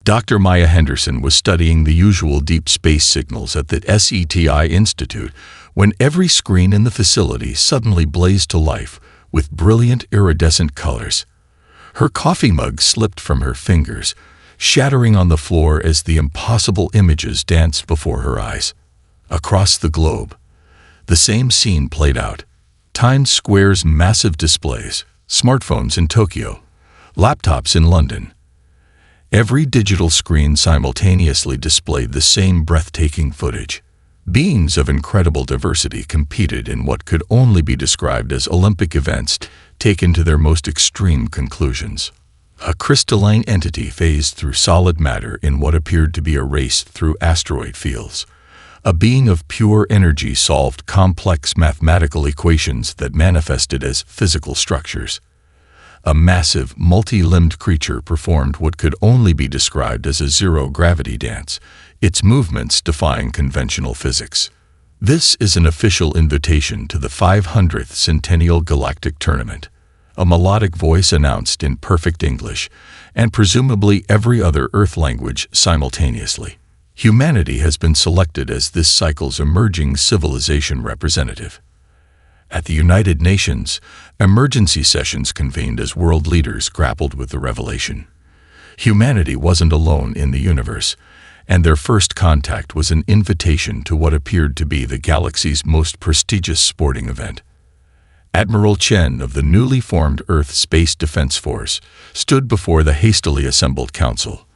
Dr. Maya Henderson was studying the usual deep space signals at the SETI Institute when every screen in the facility suddenly blazed to life with brilliant iridescent colors. Her coffee mug slipped from her fingers, shattering on the floor as the impossible images danced before her eyes. Across the globe, the same scene played out. Times Square's massive displays, smartphones in Tokyo, laptops in London. Every digital screen simultaneously displayed the same breathtaking footage. Beings of incredible diversity competed in what could only be described as Olympic events taken to their most extreme conclusions. A crystalline entity phased through solid matter in what appeared to be a race through asteroid fields. A being of pure energy solved complex mathematical equations that manifested as physical structures. A massive, multi-limbed creature performed what could only be described as a zero-gravity dance, its movements defying conventional physics. This is an official invitation to the 500th Centennial Galactic Tournament. A melodic voice announced in perfect English, and presumably every other Earth language simultaneously. Humanity has been selected as this cycle's emerging civilization representative. At the United Nations, emergency sessions convened as world leaders grappled with the revelation. Humanity wasn't alone in the universe, and their first contact was an invitation to what appeared to be the galaxy's most prestigious sporting event. Admiral Chen of the newly formed Earth Space Defense Force stood before the hastily assembled council.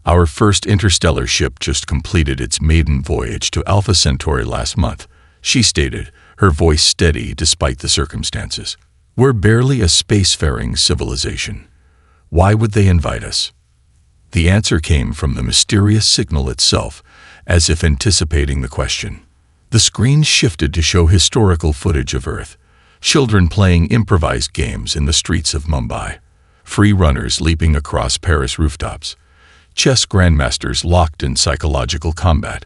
Our first interstellar ship just completed its maiden voyage to Alpha Centauri last month, she stated, her voice steady despite the circumstances. We're barely a spacefaring civilization. Why would they invite us? The answer came from the mysterious signal itself, as if anticipating the question. The screen shifted to show historical footage of Earth. Children playing improvised games in the streets of Mumbai, free runners leaping across Paris rooftops, chess grandmasters locked in psychological combat,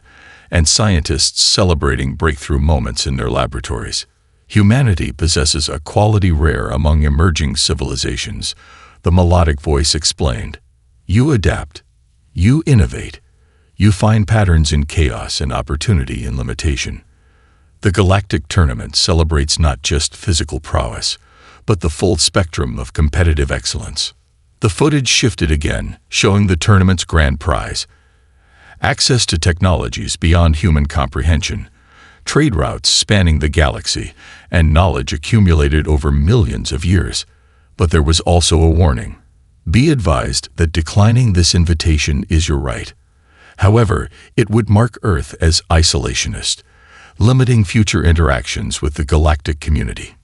and scientists celebrating breakthrough moments in their laboratories. Humanity possesses a quality rare among emerging civilizations, the melodic voice explained. You adapt, you innovate, you find patterns in chaos and opportunity in limitation. The Galactic Tournament celebrates not just physical prowess, but the full spectrum of competitive excellence. The footage shifted again, showing the tournament's grand prize. Access to technologies beyond human comprehension, trade routes spanning the galaxy, and knowledge accumulated over millions of years. But there was also a warning. Be advised that declining this invitation is your right. However, it would mark Earth as isolationist, limiting future interactions with the galactic community.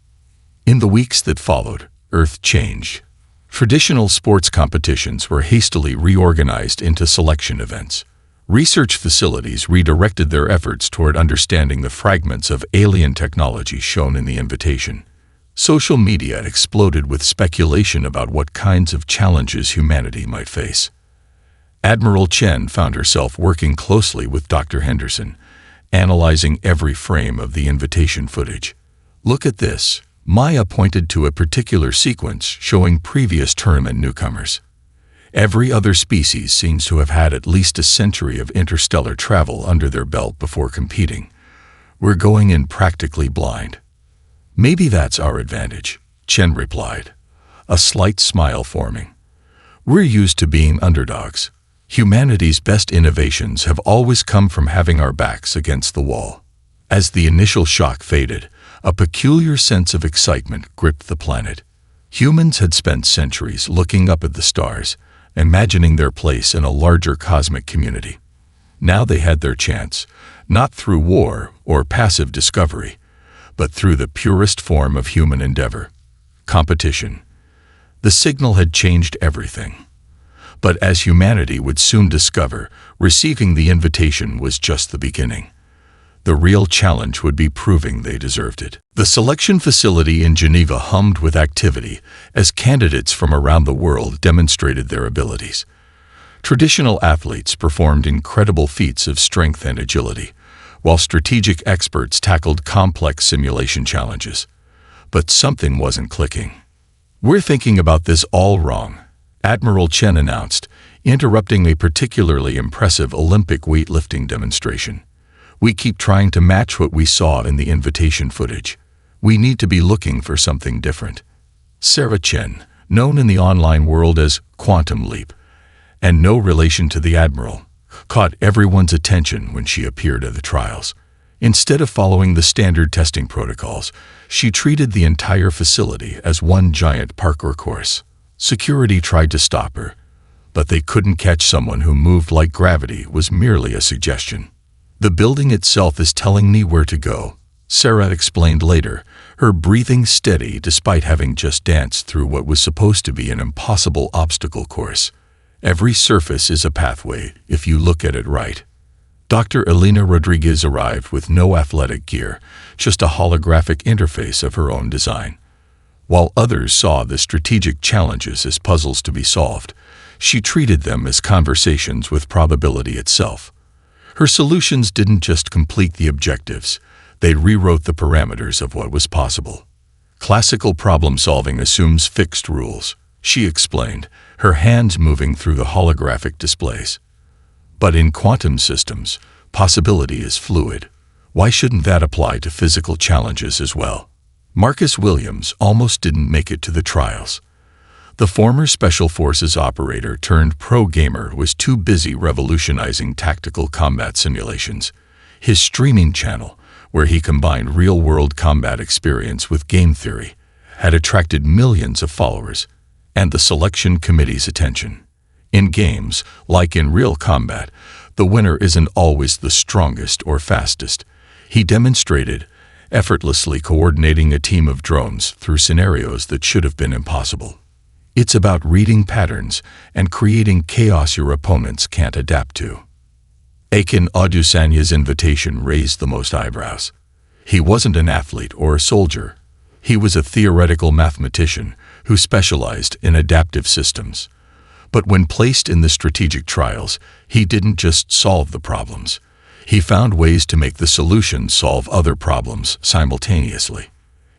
In the weeks that followed, Earth changed. Traditional sports competitions were hastily reorganized into selection events. Research facilities redirected their efforts toward understanding the fragments of alien technology shown in the invitation. Social media exploded with speculation about what kinds of challenges humanity might face. Admiral Chen found herself working closely with Dr. Henderson, analyzing every frame of the invitation footage. Look at this. Maya pointed to a particular sequence showing previous tournament newcomers. Every other species seems to have had at least a century of interstellar travel under their belt before competing. We're going in practically blind. Maybe that's our advantage, Chen replied, a slight smile forming. We're used to being underdogs. Humanity's best innovations have always come from having our backs against the wall. As the initial shock faded, a peculiar sense of excitement gripped the planet. Humans had spent centuries looking up at the stars, imagining their place in a larger cosmic community. Now they had their chance, not through war or passive discovery, but through the purest form of human endeavor, competition. The signal had changed everything. But as humanity would soon discover, receiving the invitation was just the beginning. The real challenge would be proving they deserved it. The selection facility in Geneva hummed with activity as candidates from around the world demonstrated their abilities. Traditional athletes performed incredible feats of strength and agility, while strategic experts tackled complex simulation challenges. But something wasn't clicking. We're thinking about this all wrong, Admiral Chen announced, interrupting a particularly impressive Olympic weightlifting demonstration. "We keep trying to match what we saw in the invitation footage. We need to be looking for something different." Sarah Chen, known in the online world as Quantum Leap, and no relation to the Admiral, caught everyone's attention when she appeared at the trials. Instead of following the standard testing protocols, she treated the entire facility as one giant parkour course. Security tried to stop her, but they couldn't catch someone who moved like gravity was merely a suggestion. "The building itself is telling me where to go," Sarah explained later, her breathing steady despite having just danced through what was supposed to be an impossible obstacle course. "Every surface is a pathway if you look at it right." Dr. Elena Rodriguez arrived with no athletic gear, just a holographic interface of her own design. While others saw the strategic challenges as puzzles to be solved, she treated them as conversations with probability itself. Her solutions didn't just complete the objectives, they rewrote the parameters of what was possible. "Classical problem-solving assumes fixed rules," she explained, her hands moving through the holographic displays. "But in quantum systems, possibility is fluid. Why shouldn't that apply to physical challenges as well?" Marcus Williams almost didn't make it to the trials. The former Special Forces operator turned pro gamer was too busy revolutionizing tactical combat simulations. His streaming channel, where he combined real-world combat experience with game theory, had attracted millions of followers and the selection committee's attention. In games, like in real combat, the winner isn't always the strongest or fastest. He demonstrated, effortlessly coordinating a team of drones through scenarios that should have been impossible. It's about reading patterns and creating chaos your opponents can't adapt to. Akin Adusanya's invitation raised the most eyebrows. He wasn't an athlete or a soldier. He was a theoretical mathematician who specialized in adaptive systems. But when placed in the strategic trials, he didn't just solve the problems. He found ways to make the solution solve other problems simultaneously.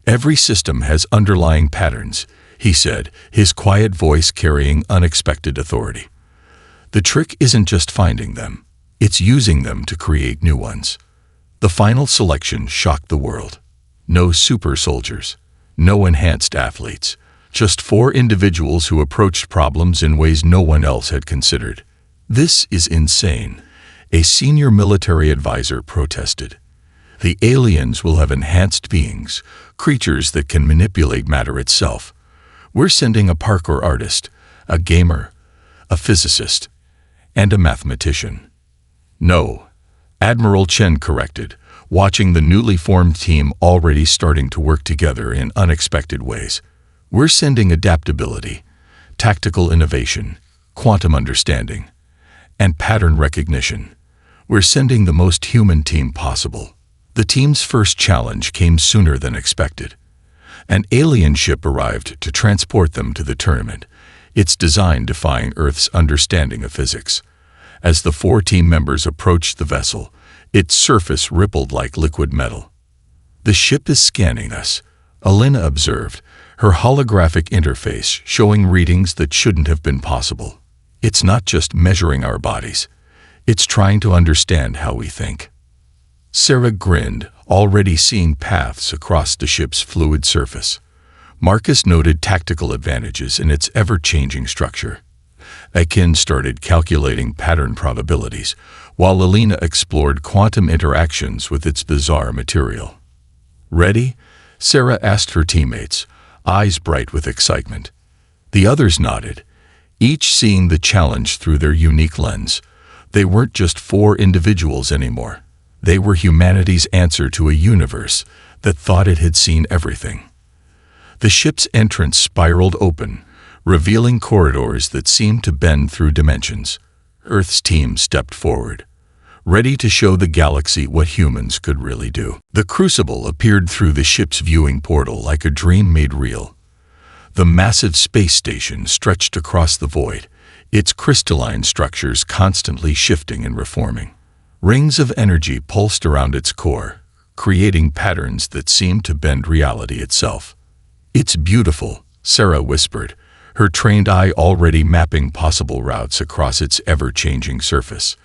"Every system has underlying patterns," he said, his quiet voice carrying unexpected authority. "The trick isn't just finding them, it's using them to create new ones." The final selection shocked the world. No super soldiers, no enhanced athletes, just 4 individuals who approached problems in ways no one else had considered. "This is insane," a senior military advisor protested. "The aliens will have enhanced beings, creatures that can manipulate matter itself. We're sending a parkour artist, a gamer, a physicist, and a mathematician." "No," Admiral Chen corrected, watching the newly formed team already starting to work together in unexpected ways. "We're sending adaptability, tactical innovation, quantum understanding, and pattern recognition. We're sending the most human team possible." The team's first challenge came sooner than expected. An alien ship arrived to transport them to the tournament, its design defying Earth's understanding of physics. As the 4 team members approached the vessel, its surface rippled like liquid metal. "The ship is scanning us," Elena observed, her holographic interface showing readings that shouldn't have been possible. "It's not just measuring our bodies, it's trying to understand how we think." Sarah grinned, already seeing paths across the ship's fluid surface. Marcus noted tactical advantages in its ever-changing structure. Akin started calculating pattern probabilities, while Elena explored quantum interactions with its bizarre material. "Ready?" Sarah asked her teammates, eyes bright with excitement. The others nodded, each seeing the challenge through their unique lens. They weren't just 4 individuals anymore. They were humanity's answer to a universe that thought it had seen everything. The ship's entrance spiraled open, revealing corridors that seemed to bend through dimensions. Earth's team stepped forward, ready to show the galaxy what humans could really do. The Crucible appeared through the ship's viewing portal like a dream made real. The massive space station stretched across the void, its crystalline structures constantly shifting and reforming. Rings of energy pulsed around its core, creating patterns that seemed to bend reality itself. "It's beautiful," Sarah whispered, her trained eye already mapping possible routes across its ever-changing surface.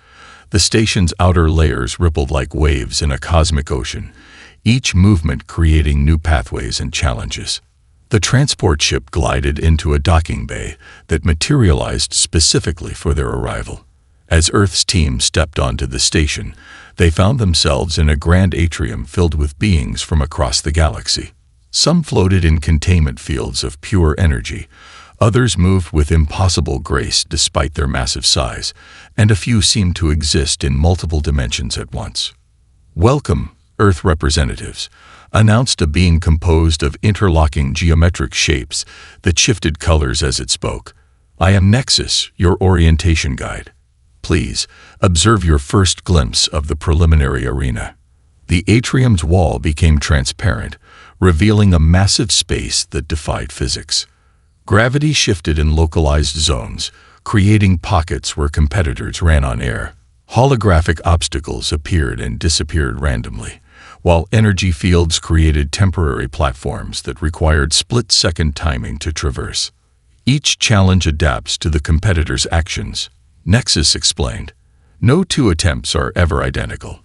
The station's outer layers rippled like waves in a cosmic ocean, each movement creating new pathways and challenges. The transport ship glided into a docking bay that materialized specifically for their arrival. As Earth's team stepped onto the station, they found themselves in a grand atrium filled with beings from across the galaxy. Some floated in containment fields of pure energy, others moved with impossible grace despite their massive size, and a few seemed to exist in multiple dimensions at once. "Welcome, Earth representatives," announced a being composed of interlocking geometric shapes that shifted colors as it spoke. "I am Nexus, your orientation guide. Please, observe your first glimpse of the preliminary arena." The atrium's wall became transparent, revealing a massive space that defied physics. Gravity shifted in localized zones, creating pockets where competitors ran on air. Holographic obstacles appeared and disappeared randomly, while energy fields created temporary platforms that required split-second timing to traverse. Each challenge adapts to the competitor's actions, Nexus explained. No two attempts are ever identical.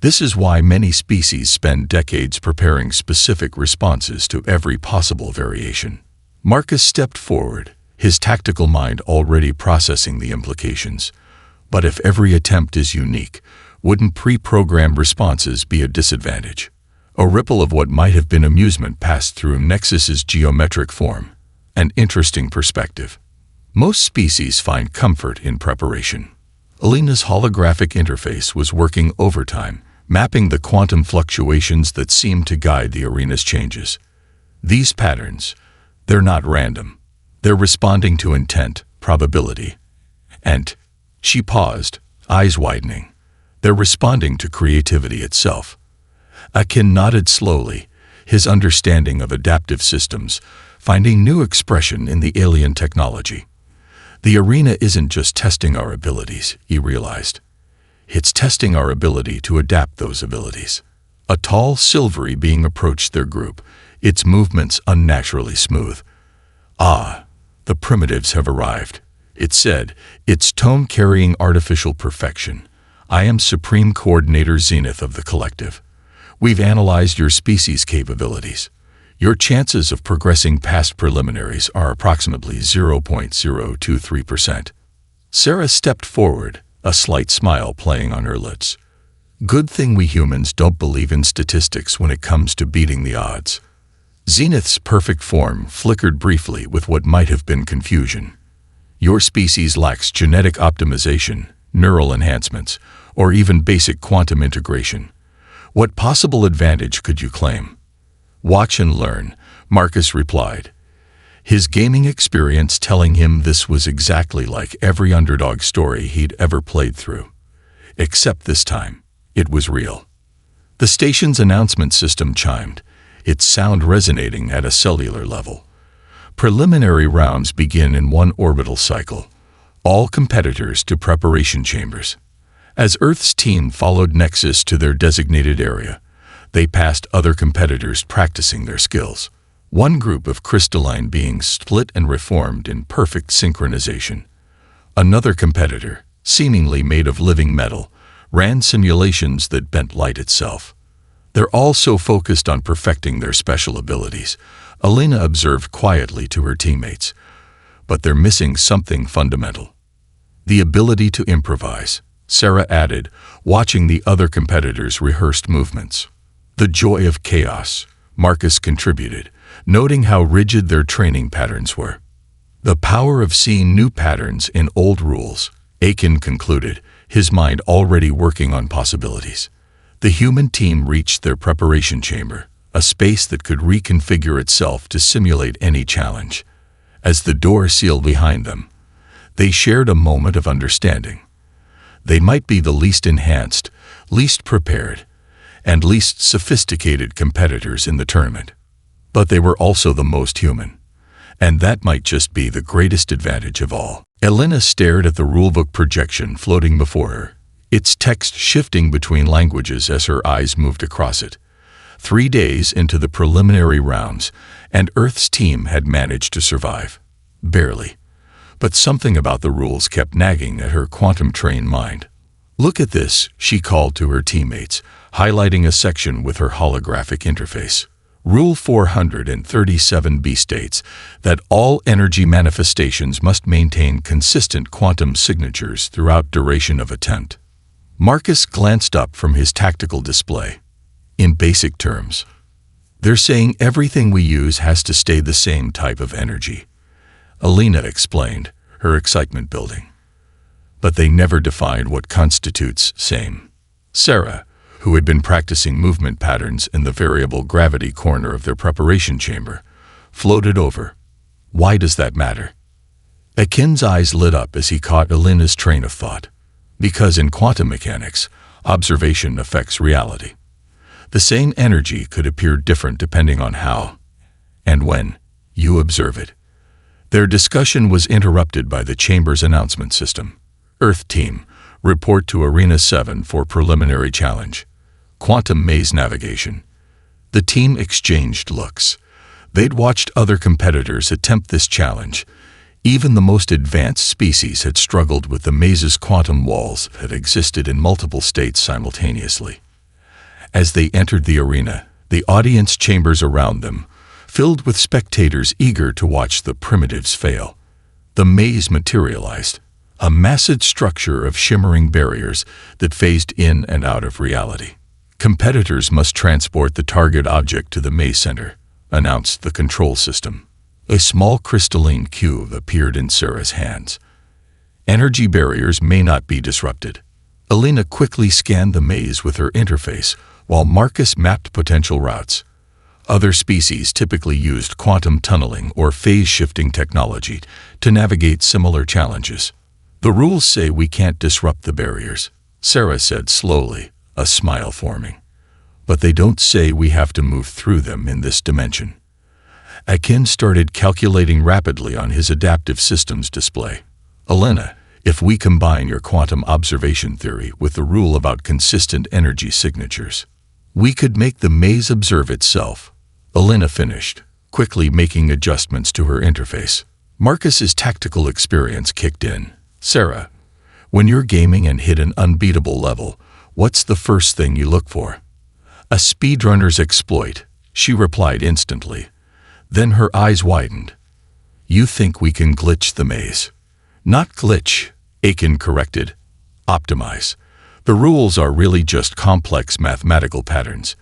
This is why many species spend decades preparing specific responses to every possible variation. Marcus stepped forward, his tactical mind already processing the implications. But if every attempt is unique, wouldn't pre-programmed responses be a disadvantage? A ripple of what might have been amusement passed through Nexus's geometric form. An interesting perspective. Most species find comfort in preparation. Alina's holographic interface was working overtime, mapping the quantum fluctuations that seemed to guide the arena's changes. These patterns, they're not random. They're responding to intent, probability. And she paused, eyes widening. They're responding to creativity itself. Akin nodded slowly, his understanding of adaptive systems, finding new expression in the alien technology. The arena isn't just testing our abilities, he realized. It's testing our ability to adapt those abilities. A tall, silvery being approached their group, its movements unnaturally smooth. "Ah, the primitives have arrived," it said, its tone carrying artificial perfection. "I am Supreme Coordinator Zenith of the Collective. We've analyzed your species' capabilities. Your chances of progressing past preliminaries are approximately 0.023%. Sarah stepped forward, a slight smile playing on her lips. "Good thing we humans don't believe in statistics when it comes to beating the odds." Zenith's perfect form flickered briefly with what might have been confusion. "Your species lacks genetic optimization, neural enhancements, or even basic quantum integration. What possible advantage could you claim?" "Watch and learn," Marcus replied, his gaming experience telling him this was exactly like every underdog story he'd ever played through. Except this time, it was real. The station's announcement system chimed, its sound resonating at a cellular level. Preliminary rounds begin in one orbital cycle. All competitors to preparation chambers. As Earth's team followed Nexus to their designated area, they passed other competitors practicing their skills. One group of crystalline beings split and reformed in perfect synchronization. Another competitor, seemingly made of living metal, ran simulations that bent light itself. They're all so focused on perfecting their special abilities, Alina observed quietly to her teammates. But they're missing something fundamental. The ability to improvise, Sarah added, watching the other competitors' rehearsed movements. The joy of chaos, Marcus contributed, noting how rigid their training patterns were. The power of seeing new patterns in old rules, Aiken concluded, his mind already working on possibilities. The human team reached their preparation chamber, a space that could reconfigure itself to simulate any challenge. As the door sealed behind them, they shared a moment of understanding. They might be the least enhanced, least prepared, and least sophisticated competitors in the tournament. But they were also the most human. And that might just be the greatest advantage of all. Elena stared at the rulebook projection floating before her, its text shifting between languages as her eyes moved across it. 3 days into the preliminary rounds, and Earth's team had managed to survive. Barely. But something about the rules kept nagging at her quantum-trained mind. "Look at this," she called to her teammates, highlighting a section with her holographic interface. Rule 437b states that all energy manifestations must maintain consistent quantum signatures throughout duration of attempt. Marcus glanced up from his tactical display. "In basic terms, they're saying everything we use has to stay the same type of energy," Alina explained, her excitement building. But they never defined what constitutes same. Sarah, who had been practicing movement patterns in the variable gravity corner of their preparation chamber, floated over. "Why does that matter?" Akin's eyes lit up as he caught Alina's train of thought. "Because in quantum mechanics, observation affects reality. The same energy could appear different depending on how and when you observe it." Their discussion was interrupted by the chamber's announcement system. "Earth team, report to Arena 7 for preliminary challenge. Quantum maze navigation." The team exchanged looks. They'd watched other competitors attempt this challenge. Even the most advanced species had struggled with the maze's quantum walls that existed in multiple states simultaneously. As they entered the arena, the audience chambers around them filled with spectators eager to watch the primitives fail. The maze materialized, a massive structure of shimmering barriers that phased in and out of reality. "Competitors must transport the target object to the maze center," announced the control system. A small crystalline cube appeared in Sarah's hands. "Energy barriers may not be disrupted." Alina quickly scanned the maze with her interface, while Marcus mapped potential routes. Other species typically used quantum tunneling or phase-shifting technology to navigate similar challenges. "The rules say we can't disrupt the barriers," Sarah said slowly, a smile forming. "But they don't say we have to move through them in this dimension." Akin started calculating rapidly on his adaptive systems display. "Alina, if we combine your quantum observation theory with the rule about consistent energy signatures, we could make the maze observe itself." Alina finished, quickly making adjustments to her interface. Marcus's tactical experience kicked in. "Sarah, when you're gaming and hit an unbeatable level, what's the first thing you look for?" "A speedrunner's exploit," she replied instantly. Then her eyes widened. "You think we can glitch the maze?" "Not glitch," Akin corrected. "Optimize. The rules are really just complex mathematical patterns.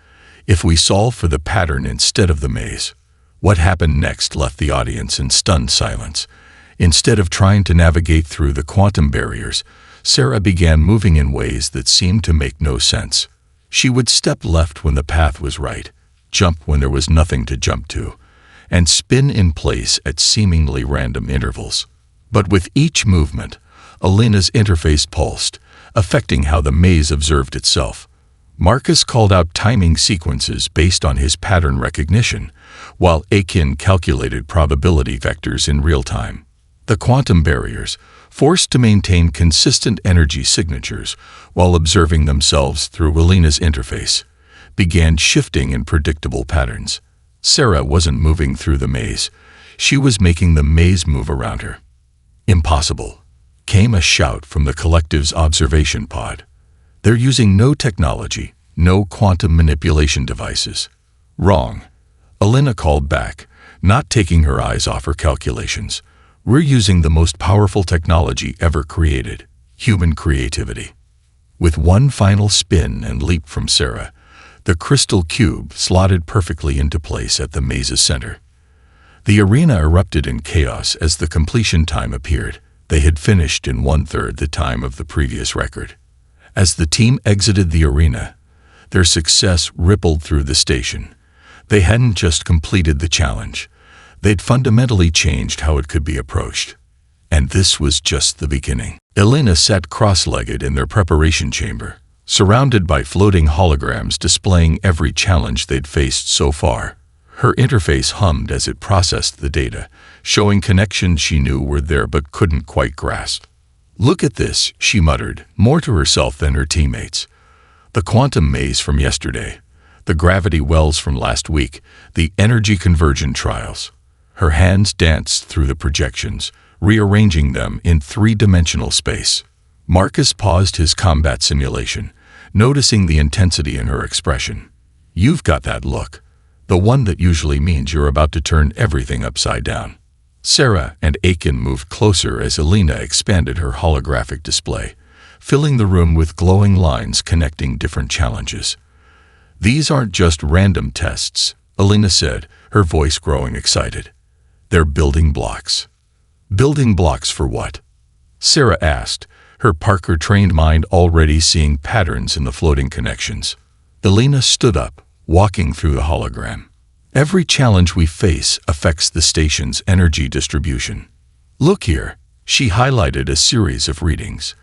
If we solve for the pattern instead of the maze." What happened next left the audience in stunned silence. Instead of trying to navigate through the quantum barriers, Sarah began moving in ways that seemed to make no sense. She would step left when the path was right, jump when there was nothing to jump to, and spin in place at seemingly random intervals. But with each movement, Alina's interface pulsed, affecting how the maze observed itself. Marcus called out timing sequences based on his pattern recognition, while Akin calculated probability vectors in real time. The quantum barriers, forced to maintain consistent energy signatures while observing themselves through Alina's interface, began shifting in predictable patterns. Sarah wasn't moving through the maze. She was making the maze move around her. "Impossible," came a shout from the collective's observation pod. "They're using no technology, no quantum manipulation devices." "Wrong," Alina called back, not taking her eyes off her calculations. "We're using the most powerful technology ever created, human creativity." With one final spin and leap from Sarah, the crystal cube slotted perfectly into place at the maze's center. The arena erupted in chaos as the completion time appeared. They had finished in 1/3 the time of the previous record. As the team exited the arena, their success rippled through the station. They hadn't just completed the challenge. They'd fundamentally changed how it could be approached. And this was just the beginning. Alina sat cross-legged in their preparation chamber, surrounded by floating holograms displaying every challenge they'd faced so far. Her interface hummed as it processed the data, showing connections she knew were there but couldn't quite grasp. "Look at this," she muttered, more to herself than her teammates. "The quantum maze from yesterday, the gravity wells from last week, the energy conversion trials." Her hands danced through the projections, rearranging them in three-dimensional space. Marcus paused his combat simulation, noticing the intensity in her expression. "You've got that look. The one that usually means you're about to turn everything upside down." Sarah and Aiken moved closer as Elena expanded her holographic display, filling the room with glowing lines connecting different challenges. "These aren't just random tests," Elena said, her voice growing excited. "They're building blocks." "Building blocks for what?" Sarah asked, her Parker-trained mind already seeing patterns in the floating connections. Elena stood up, walking through the hologram. "Every challenge we face affects the station's energy distribution. Look here," she highlighted a series of readings.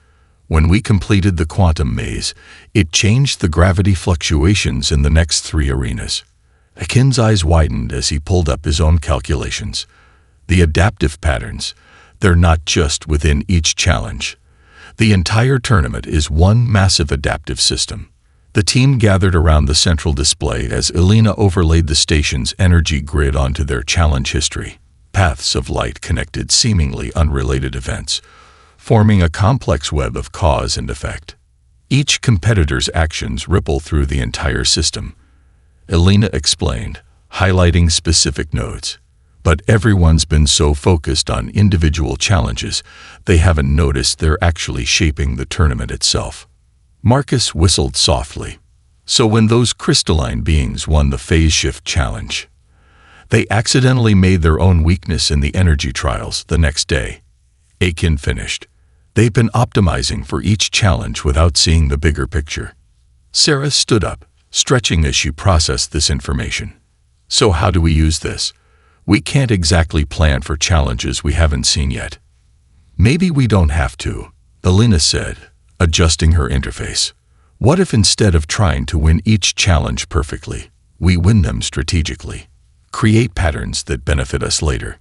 "When we completed the quantum maze, it changed the gravity fluctuations in the next 3 arenas." Aiken's eyes widened as he pulled up his own calculations. The adaptive patterns, they're not just within each challenge. The entire tournament is one massive adaptive system. The team gathered around the central display as Elena overlaid the station's energy grid onto their challenge history. Paths of light connected seemingly unrelated events, forming a complex web of cause and effect. Each competitor's actions ripple through the entire system, Elena explained, highlighting specific nodes. But everyone's been so focused on individual challenges, they haven't noticed they're actually shaping the tournament itself. Marcus whistled softly. "So when those crystalline beings won the phase shift challenge, they accidentally made their own weakness in the energy trials the next day," Aiken finished. "They've been optimizing for each challenge without seeing the bigger picture." Sarah stood up, stretching as she processed this information. "So how do we use this? We can't exactly plan for challenges we haven't seen yet." "Maybe we don't have to," Elena said, adjusting her interface. "What if instead of trying to win each challenge perfectly, we win them strategically? Create patterns that benefit us later."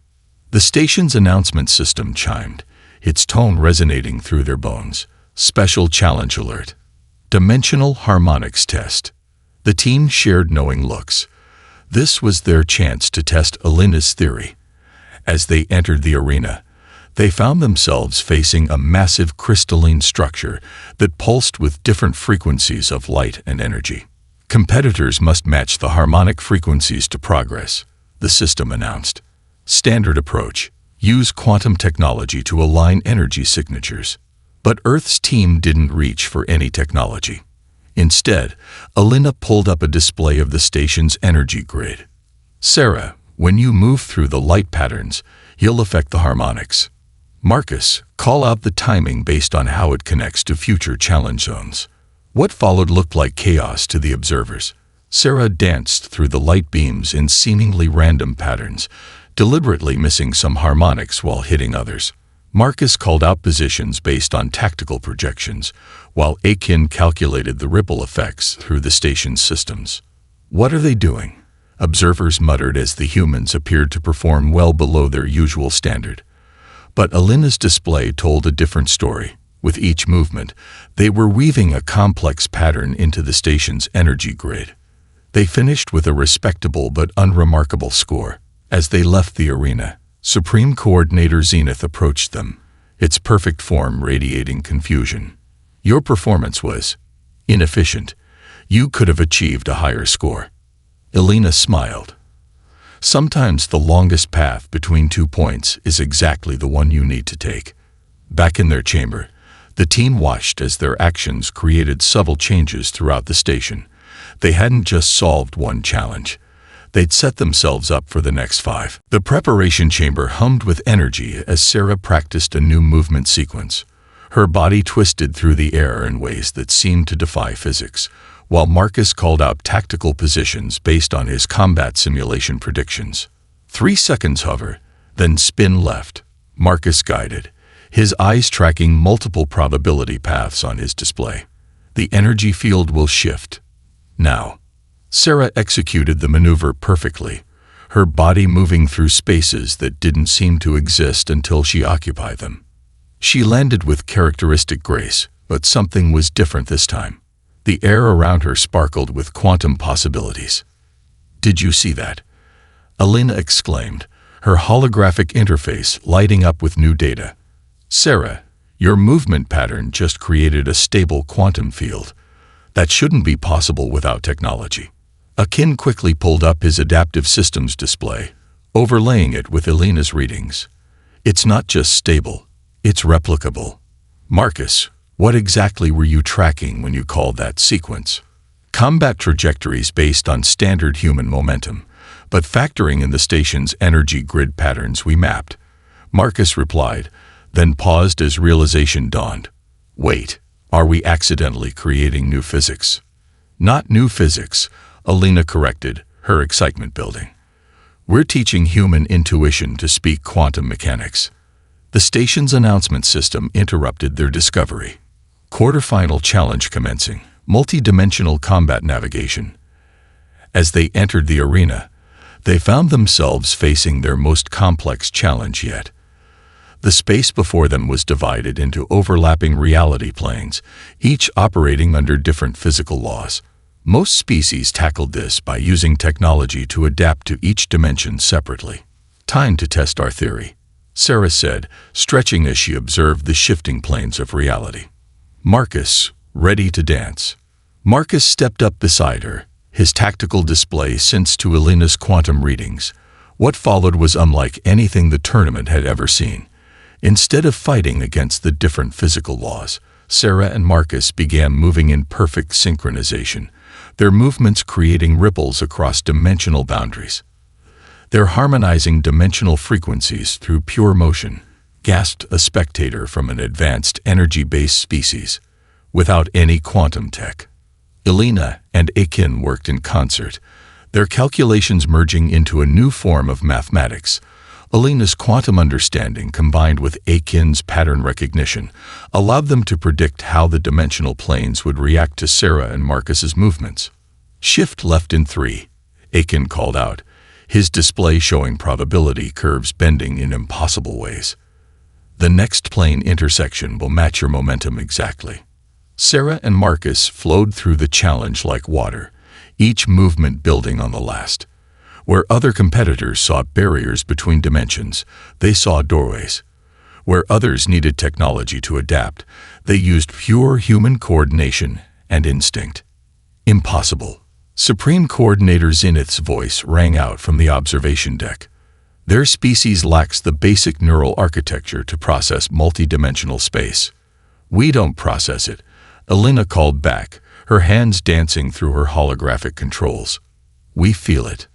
The station's announcement system chimed, its tone resonating through their bones. "Special challenge alert. Dimensional harmonics test." The team shared knowing looks. This was their chance to test Elena's theory. As they entered the arena, they found themselves facing a massive crystalline structure that pulsed with different frequencies of light and energy. "Competitors must match the harmonic frequencies to progress," the system announced. "Standard approach: use quantum technology to align energy signatures." But Earth's team didn't reach for any technology. Instead, Elena pulled up a display of the station's energy grid. "Sarah, when you move through the light patterns, you'll affect the harmonics. Marcus, call out the timing based on how it connects to future challenge zones." What followed looked like chaos to the observers. Sarah danced through the light beams in seemingly random patterns, deliberately missing some harmonics while hitting others. Marcus called out positions based on tactical projections, while Aiken calculated the ripple effects through the station's systems. "What are they doing?" observers muttered as the humans appeared to perform well below their usual standard. But Elena's display told a different story. With each movement, they were weaving a complex pattern into the station's energy grid. They finished with a respectable but unremarkable score. As they left the arena, Supreme Coordinator Zenith approached them, its perfect form radiating confusion. "Your performance was inefficient. You could have achieved a higher score." Elena smiled. "Sometimes the longest path between 2 points is exactly the one you need to take." Back in their chamber, the team watched as their actions created subtle changes throughout the station. They hadn't just solved one challenge. They'd set themselves up for the next 5. The preparation chamber hummed with energy as Sarah practiced a new movement sequence. Her body twisted through the air in ways that seemed to defy physics, while Marcus called out tactical positions based on his combat simulation predictions. 3 seconds hover, then spin left, Marcus guided, his eyes tracking multiple probability paths on his display. "The energy field will shift. Now." Sarah executed the maneuver perfectly, her body moving through spaces that didn't seem to exist until she occupied them. She landed with characteristic grace, but something was different this time. The air around her sparkled with quantum possibilities. "Did you see that?" Elena exclaimed, her holographic interface lighting up with new data. "Sarah, your movement pattern just created a stable quantum field. That shouldn't be possible without technology." Akin quickly pulled up his adaptive systems display, overlaying it with Elena's readings. "It's not just stable, it's replicable." "Marcus, what exactly were you tracking when you called that sequence?" "Combat trajectories based on standard human momentum, but factoring in the station's energy grid patterns we mapped," Marcus replied, then paused as realization dawned. "Wait, are we accidentally creating new physics?" "Not new physics," Elena corrected, her excitement building. "We're teaching human intuition to speak quantum mechanics." The station's announcement system interrupted their discovery. Quarterfinal challenge commencing, multi-dimensional combat navigation. As they entered the arena, they found themselves facing their most complex challenge yet. The space before them was divided into overlapping reality planes, each operating under different physical laws. Most species tackled this by using technology to adapt to each dimension separately. "Time to test our theory," Sarah said, stretching as she observed the shifting planes of reality. "Marcus, ready to dance?" Marcus stepped up beside her, his tactical display synced to Elena's quantum readings. What followed was unlike anything the tournament had ever seen. Instead of fighting against the different physical laws, Sarah and Marcus began moving in perfect synchronization, their movements creating ripples across dimensional boundaries. "They're harmonizing dimensional frequencies through pure motion," gasped a spectator from an advanced energy-based species, "without any quantum tech." Elena and Akin worked in concert, their calculations merging into a new form of mathematics. Elena's quantum understanding combined with Akin's pattern recognition allowed them to predict how the dimensional planes would react to Sarah and Marcus's movements. "Shift left in 3, Akin called out, his display showing probability curves bending in impossible ways. "The next plane intersection will match your momentum exactly." Sarah and Marcus flowed through the challenge like water, each movement building on the last. Where other competitors saw barriers between dimensions, they saw doorways. Where others needed technology to adapt, they used pure human coordination and instinct. "Impossible." Supreme Coordinator Zenith's voice rang out from the observation deck. "Their species lacks the basic neural architecture to process multidimensional space." "We don't process it," Elena called back, her hands dancing through her holographic controls. "We feel it."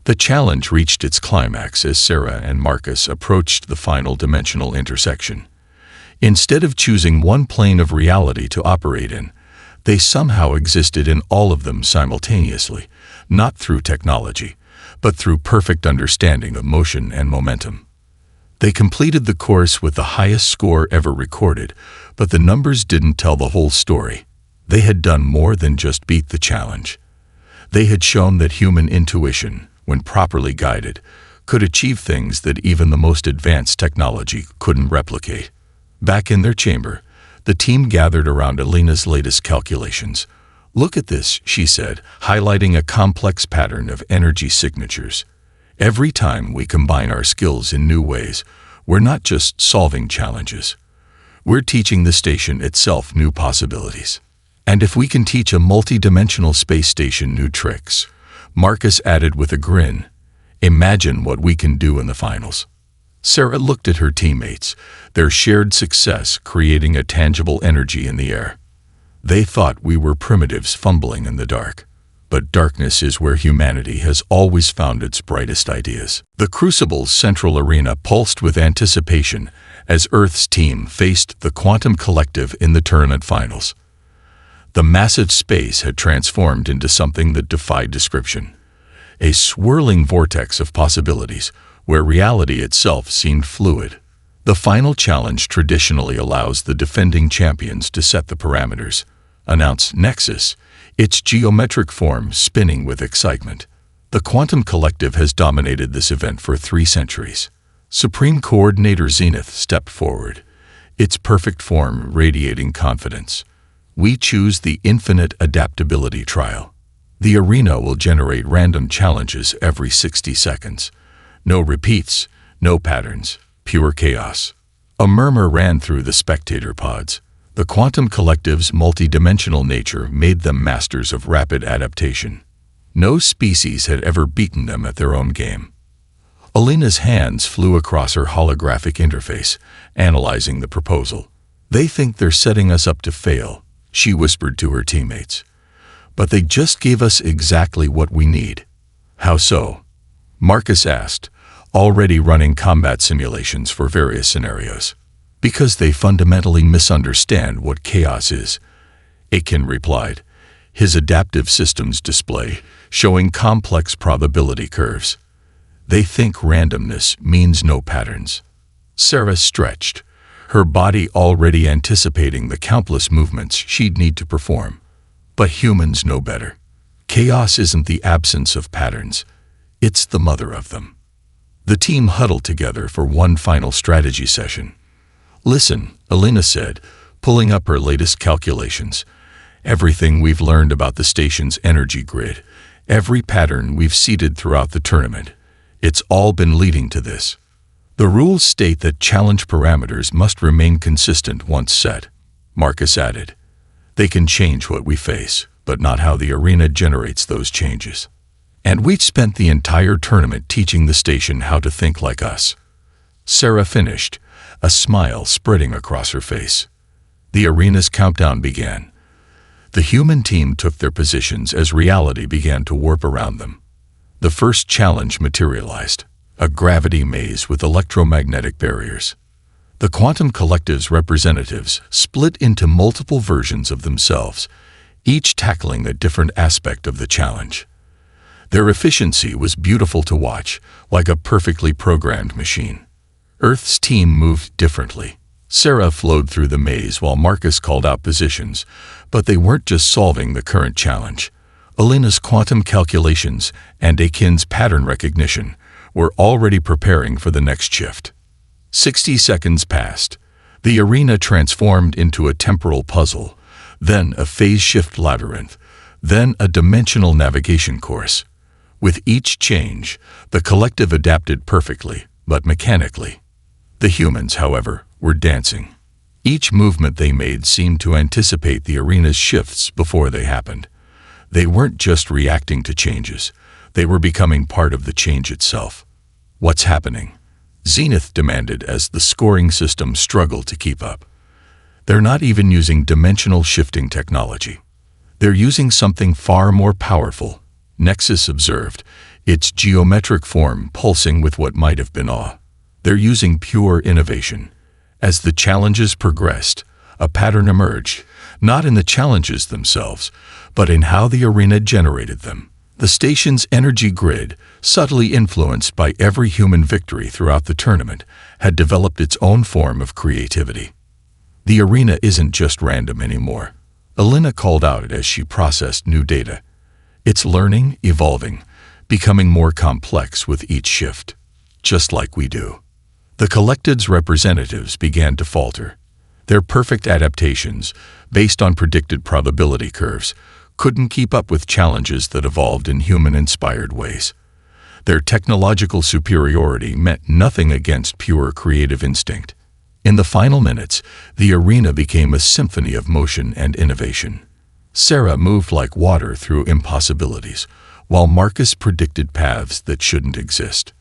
The challenge reached its climax as Sarah and Marcus approached the final dimensional intersection. Instead of choosing one plane of reality to operate in, they somehow existed in all of them simultaneously, not through technology, but through perfect understanding of motion and momentum. They completed the course with the highest score ever recorded, but the numbers didn't tell the whole story. They had done more than just beat the challenge. They had shown that human intuition, when properly guided, could achieve things that even the most advanced technology couldn't replicate. Back in their chamber, the team gathered around Elena's latest calculations. "Look at this," she said, highlighting a complex pattern of energy signatures. "Every time we combine our skills in new ways, we're not just solving challenges. We're teaching the station itself new possibilities. And if we can teach a multi-dimensional space station new tricks," Marcus added with a grin, "imagine what we can do in the finals." Sarah looked at her teammates, their shared success creating a tangible energy in the air. "They thought we were primitives fumbling in the dark. But darkness is where humanity has always found its brightest ideas." The Crucible's central arena pulsed with anticipation as Earth's team faced the Quantum Collective in the tournament finals. The massive space had transformed into something that defied description. A swirling vortex of possibilities, where reality itself seemed fluid. The final challenge traditionally allows the defending champions to set the parameters, announced Nexus, its geometric form spinning with excitement. The Quantum Collective has dominated this event for 3 centuries. Supreme Coordinator Zenith stepped forward, its perfect form radiating confidence. "We choose the Infinite Adaptability Trial. The arena will generate random challenges every 60 seconds. No repeats, no patterns, pure chaos. A murmur ran through the spectator pods. The quantum collective's multidimensional nature made them masters of rapid adaptation. No species had ever beaten them at their own game. Alina's hands flew across her holographic interface, analyzing the proposal. "They think they're setting us up to fail," she whispered to her teammates. "But they just gave us exactly what we need." "How so?" Marcus asked, already running combat simulations for various scenarios. "Because they fundamentally misunderstand what chaos is," Akin replied, his adaptive systems display showing complex probability curves. "They think randomness means no patterns." Sarah stretched, her body already anticipating the countless movements she'd need to perform. But humans know better. Chaos isn't the absence of patterns, it's the mother of them. The team huddled together for one final strategy session. "Listen," Alina said, pulling up her latest calculations. "Everything we've learned about the station's energy grid, every pattern we've seeded throughout the tournament, it's all been leading to this. The rules state that challenge parameters must remain consistent once set," Marcus added. "They can change what we face, but not how the arena generates those changes. And we've spent the entire tournament teaching the station how to think like us." Sarah finished, a smile spreading across her face. The arena's countdown began. The human team took their positions as reality began to warp around them. The first challenge materialized, a gravity maze with electromagnetic barriers. The quantum collective's representatives split into multiple versions of themselves, each tackling a different aspect of the challenge. Their efficiency was beautiful to watch, like a perfectly programmed machine. Earth's team moved differently. Sarah flowed through the maze while Marcus called out positions, but they weren't just solving the current challenge. Alina's quantum calculations and Akin's pattern recognition were already preparing for the next shift. 60 seconds passed. The arena transformed into a temporal puzzle, then a phase shift labyrinth, then a dimensional navigation course. With each change, the collective adapted perfectly, but mechanically. The humans, however, were dancing. Each movement they made seemed to anticipate the arena's shifts before they happened. They weren't just reacting to changes, they were becoming part of the change itself. "What's happening?" Zenith demanded as the scoring system struggled to keep up. "They're not even using dimensional shifting technology. They're using something far more powerful," Nexus observed, its geometric form pulsing with what might have been awe. "They're using pure innovation." As the challenges progressed, a pattern emerged, not in the challenges themselves, but in how the arena generated them. The station's energy grid, subtly influenced by every human victory throughout the tournament, had developed its own form of creativity. "The arena isn't just random anymore," Alina called out as she processed new data. "It's learning, evolving, becoming more complex with each shift, just like we do." The collective's representatives began to falter. Their perfect adaptations, based on predicted probability curves, couldn't keep up with challenges that evolved in human-inspired ways. Their technological superiority meant nothing against pure creative instinct. In the final minutes, the arena became a symphony of motion and innovation. Sarah moved like water through impossibilities, while Marcus predicted paths that shouldn't exist.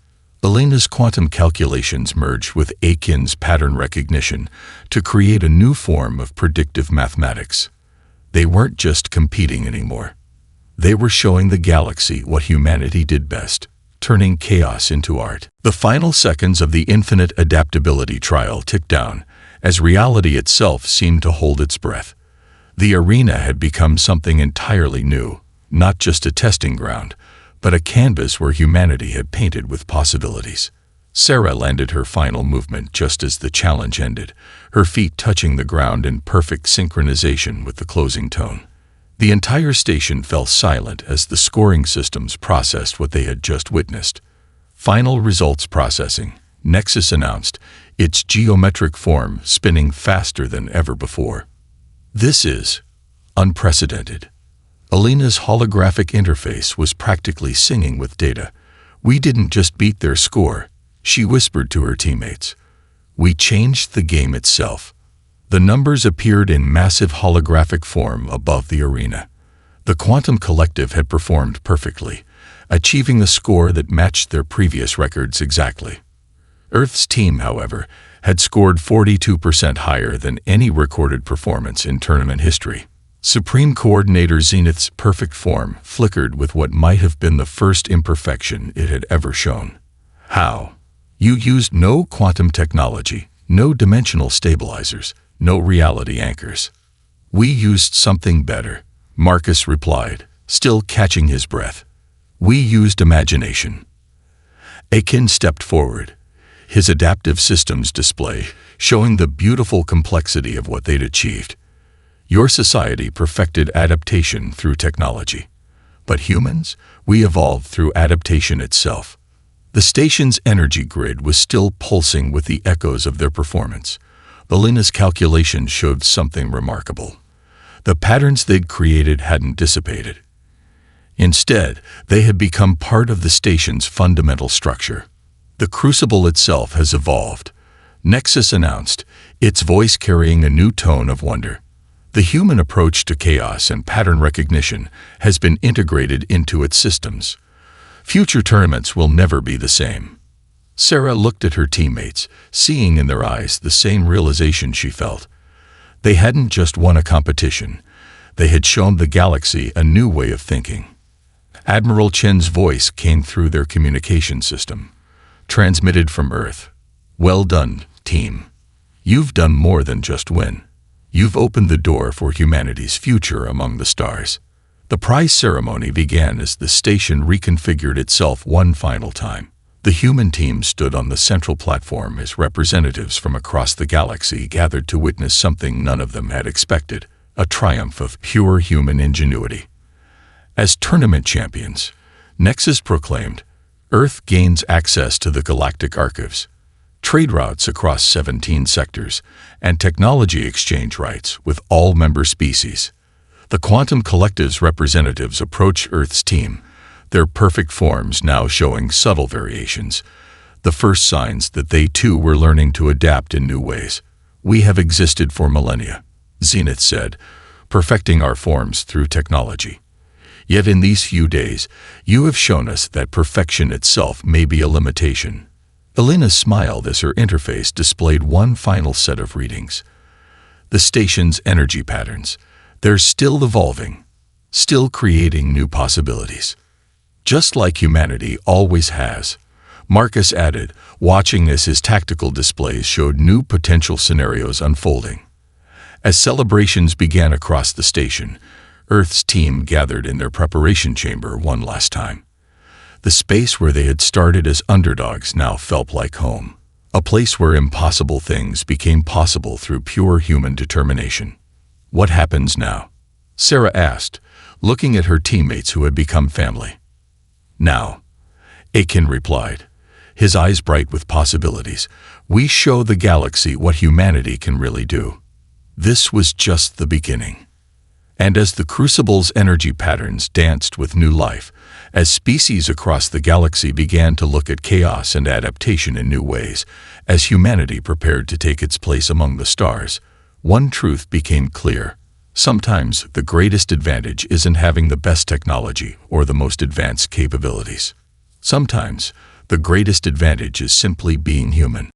Alina's quantum calculations merged with Akin's pattern recognition to create a new form of predictive mathematics. They weren't just competing anymore. They were showing the galaxy what humanity did best, turning chaos into art. The final seconds of the infinite adaptability trial ticked down, as reality itself seemed to hold its breath. The arena had become something entirely new, not just a testing ground, but a canvas where humanity had painted with possibilities. Sarah landed her final movement just as the challenge ended, her feet touching the ground in perfect synchronization with the closing tone. The entire station fell silent as the scoring systems processed what they had just witnessed. "Final results processing," Nexus announced, its geometric form spinning faster than ever before. "This is unprecedented." Alina's holographic interface was practically singing with data, We didn't just beat their score, she whispered to her teammates. We changed the game itself. The numbers appeared in massive holographic form above the arena. The Quantum Collective had performed perfectly, achieving a score that matched their previous records exactly. Earth's team, however, had scored 42% higher than any recorded performance in tournament history. Supreme Coordinator Zenith's perfect form flickered with what might have been the first imperfection it had ever shown. How? You used no quantum technology, no dimensional stabilizers, no reality anchors. We used something better, Marcus replied, still catching his breath. We used imagination. Akin stepped forward, his adaptive systems display showing the beautiful complexity of what they'd achieved. Your society perfected adaptation through technology. But humans, we evolved through adaptation itself. The station's energy grid was still pulsing with the echoes of their performance. Alina's calculations showed something remarkable. The patterns they'd created hadn't dissipated. Instead, they had become part of the station's fundamental structure. The crucible itself has evolved, Nexus announced, its voice carrying a new tone of wonder. The human approach to chaos and pattern recognition has been integrated into its systems. Future tournaments will never be the same. Sarah looked at her teammates, seeing in their eyes the same realization she felt. They hadn't just won a competition, they had shown the galaxy a new way of thinking. Admiral Chen's voice came through their communication system, transmitted from Earth. Well done, team. You've done more than just win. You've opened the door for humanity's future among the stars. The prize ceremony began as the station reconfigured itself one final time. The human team stood on the central platform as representatives from across the galaxy gathered to witness something none of them had expected, a triumph of pure human ingenuity. As tournament champions, Nexus proclaimed, Earth gains access to the galactic archives, trade routes across 17 sectors, and technology exchange rights with all member species. The Quantum Collective's representatives approach Earth's team, their perfect forms now showing subtle variations, the first signs that they too were learning to adapt in new ways. We have existed for millennia, Zenith said, perfecting our forms through technology. Yet in these few days, you have shown us that perfection itself may be a limitation. Elena smiled as her interface displayed one final set of readings. The station's energy patterns. They're still evolving, still creating new possibilities. Just like humanity always has, Marcus added, watching as his tactical displays showed new potential scenarios unfolding. As celebrations began across the station, Earth's team gathered in their preparation chamber one last time. The space where they had started as underdogs now felt like home, a place where impossible things became possible through pure human determination. What happens now? Sarah asked, looking at her teammates who had become family. Now, Akin replied, his eyes bright with possibilities, we show the galaxy what humanity can really do. This was just the beginning. And as the Crucible's energy patterns danced with new life, as species across the galaxy began to look at chaos and adaptation in new ways, as humanity prepared to take its place among the stars, one truth became clear. Sometimes the greatest advantage isn't having the best technology or the most advanced capabilities. Sometimes the greatest advantage is simply being human.